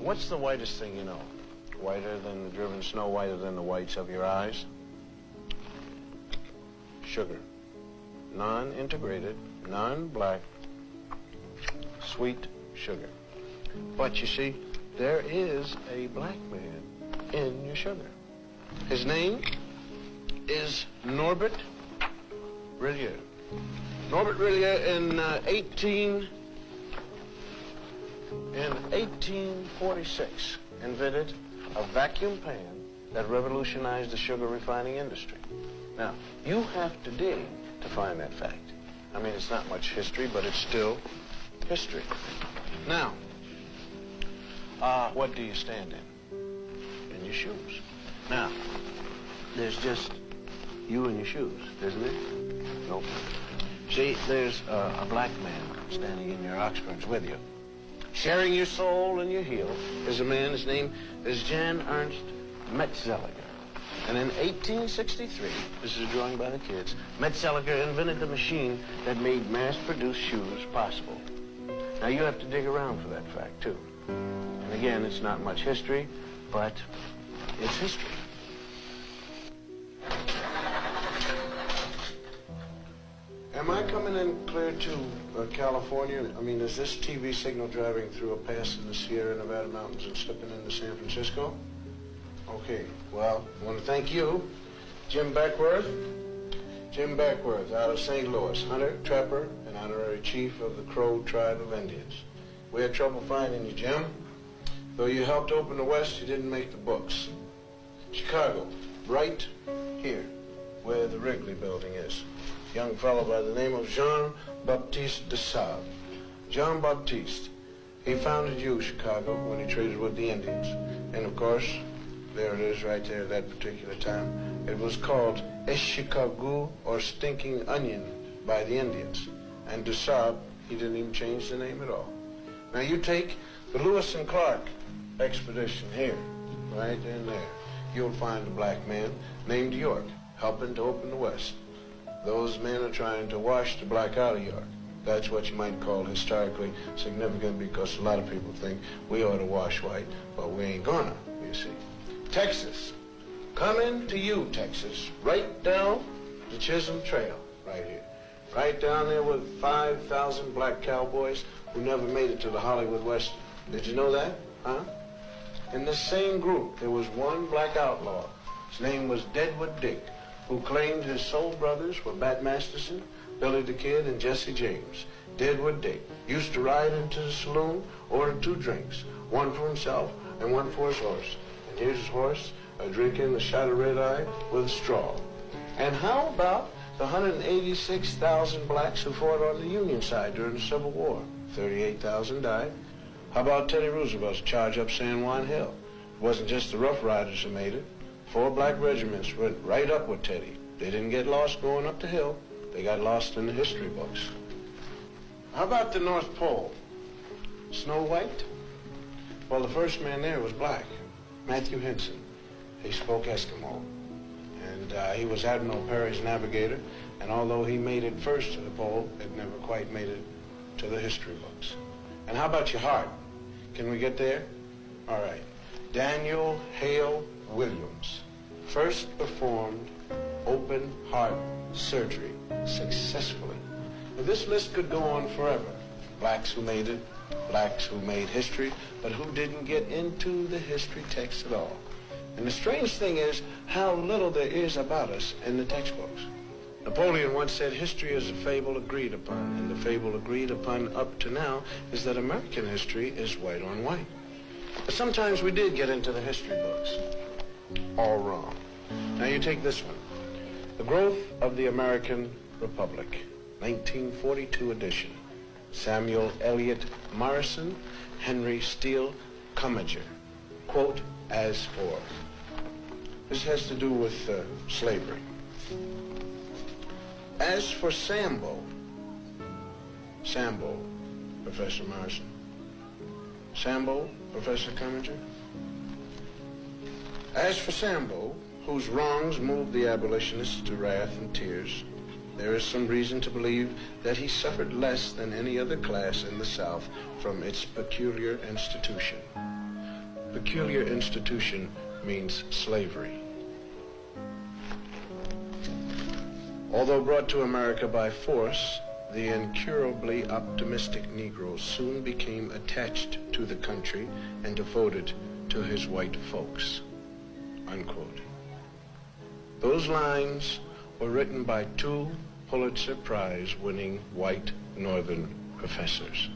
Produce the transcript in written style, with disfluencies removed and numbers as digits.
What's the whitest thing you know? Whiter than the driven snow, whiter than the whites of your eyes? Sugar. Non-integrated, non-black, sweet sugar. But you see, there is a black man in your sugar. His name is Norbert Rillier. Norbert Rillier in 1846 invented a vacuum pan that revolutionized the sugar refining industry. Now, you have to dig to find that fact. I mean, it's not much history, but it's still history. Now, what do you stand in? In your shoes. Now, there's just you and your shoes, isn't it? Nope. See, there's a black man standing in your Oxfords with you. Sharing your soul and your heel is a man, his name is Jan Ernst Metzelger. And in 1863, this is a drawing by the kids, Metzelger invented the machine that made mass-produced shoes possible. Now, you have to dig around for that fact, too. And again, it's not much history, but it's history. Am I coming in clear to California? I mean, is this TV signal driving through a pass in the Sierra Nevada mountains and slipping into San Francisco? Okay, well, I want to thank you, Jim Beckworth. Jim Beckworth out of St. Louis, hunter, trapper, and honorary chief of the Crow tribe of Indians. We had trouble finding you, Jim. Though you helped open the West, you didn't make the books. Chicago, right here, where the Wrigley building is. Young fellow by the name of Jean-Baptiste de Sable. Jean-Baptiste, he founded Chicago, when he traded with the Indians. And of course, there it is right there at that particular time. It was called Chicago, or Stinking Onion, by the Indians. And de Sable, he didn't even change the name at all. Now you take the Lewis and Clark expedition here, right in there. You'll find a black man named York helping to open the West. Those men are trying to wash the black out of York. That's what you might call historically significant, because a lot of people think we ought to wash white, but we ain't gonna, you see. Texas. Coming to you, Texas, right down the Chisholm Trail, right here. Right down there with 5,000 black cowboys who never made it to the Hollywood Western. Did you know that? Huh? In this same group, there was one black outlaw. His name was Deadwood Dick, who claimed his soul brothers were Bat Masterson, Billy the Kid, and Jesse James. Deadwood Dick used to ride into the saloon, order 2 drinks, one for himself and one for his horse. And here's his horse, drinking a shot of red-eye with a straw. And how about the 186,000 blacks who fought on the Union side during the Civil War? 38,000 died. How about Teddy Roosevelt's charge up San Juan Hill? It wasn't just the Rough Riders who made it. 4 black regiments went right up with Teddy. They didn't get lost going up the hill. They got lost in the history books. How about the North Pole? Snow White? Well, the first man there was black, Matthew Henson. He spoke Eskimo. And he was Admiral Perry's navigator. And although he made it first to the pole, it never quite made it to the history books. And how about your heart? Can we get there? All right. Daniel Hale Williams first performed open heart surgery successfully. Now, this list could go on forever. Blacks who made it, blacks who made history, but who didn't get into the history text at all. And the strange thing is how little there is about us in the textbooks. Napoleon once said history is a fable agreed upon, and the fable agreed upon up to now is that American history is white on white. But sometimes we did get into the history books. All wrong. Now you take this one. The Growth of the American Republic, 1942 edition. Samuel Eliot Morrison, Henry Steele Commager. Quote, as for. This has to do with slavery. As for Sambo, Professor Morrison. Sambo, Professor Commager. As for Sambo, whose wrongs moved the abolitionists to wrath and tears, there is some reason to believe that he suffered less than any other class in the South from its peculiar institution. peculiar institution means slavery. Although brought to America by force, the incurably optimistic Negro soon became attached to the country and devoted to his white folks, unquote. Those lines were written by two Pulitzer Prize-winning white Northern professors.